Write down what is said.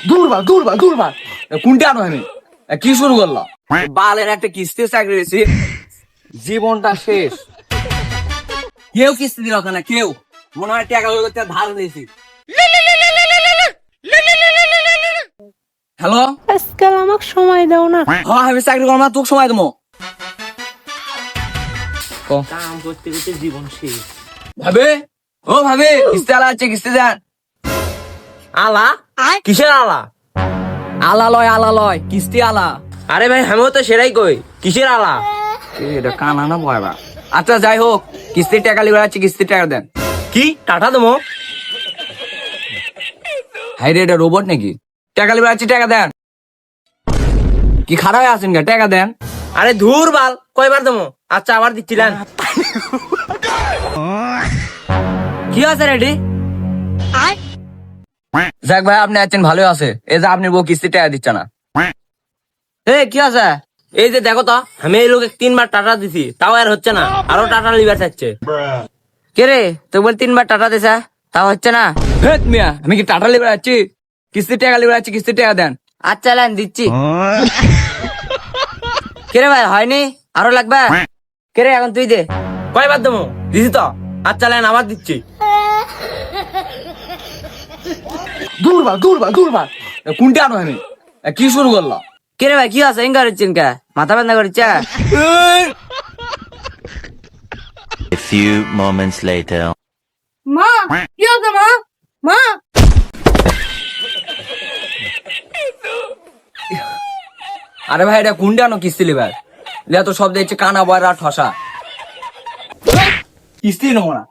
দূর কোনটা আনো আমি কি শুরু করলো বালের একটা কিস্তি চাকরি হয়েছি জীবনটা শেষ কেউ কিস্তি দিল না কেউ মনে হয় টাকা করতে ধার দিয়েছি হ্যালো আজকাল আমাকে সময় দাও না। হ্যাঁ আমি চাকরি করবো না তোকে সময় দেবো কাম করতে করতে জীবন শেষ। ভাবে ও ভাবে কিস্তি আলা আছে কিস্তি দেন আলা কিসের আলা? আলা লয় কিস্তি আলা আরে ভাই আমিও তো সেটাই কই, কিসের আলা? এটা কানা না ভয়বা আচ্ছা যাই হোক কিস্তির টাকা লিখে আছে কিস্তির টাকা দেন কি টাটা দেবো? হাই রে এটা রোবট নাকি টাকা লিখে আছে টাকা দেন কি খারাপ হয়ে আছেন টাকা দেন আরে ধুর বাল, কয়বার দেবো? আচ্ছা আবার দিচ্ছিলেন। কি আছে রেডি যাক ভাই আপনি আছেন ভালো আছে এই যে আপনি বউ কিস্তির টাকা দিচ্ছে না এ কি আছে? এই যে দেখো তো, আমি এই লোকে 3বার টাটা দিছি, তাও আর হচ্ছে না, আরো টাটা লিবার চাচ্ছে। কে রে তো বল 3বার টাটা দিছে তাও হচ্ছে না হেট মিয়া আমি কি টাটা লিখে আছি কিস্তির টাকা লিখে আছি কিস্তির টাকা দেন আচ্ছা লাইন দিচ্ছি কে রে ভাই হয়নি আরো লাগবে কে রে এখন তুই দে কয়বার দেবো? দিছি তো, আচ্ছা লাইন আবার দিচ্ছি। দূর কোনটা আনো আমি কি শুরু করলো কে রে ভাই কি আছে এঙ্গার হচ্ছেন কে মাথা ব্যথা করছে A few moments later. মা কি হতো মা? মা আরে ভাই এটা কোনটা আনো কিস্তি লিবার তো সব দেখছে কানা বয়রা ঠসা কিস্তি নেবো না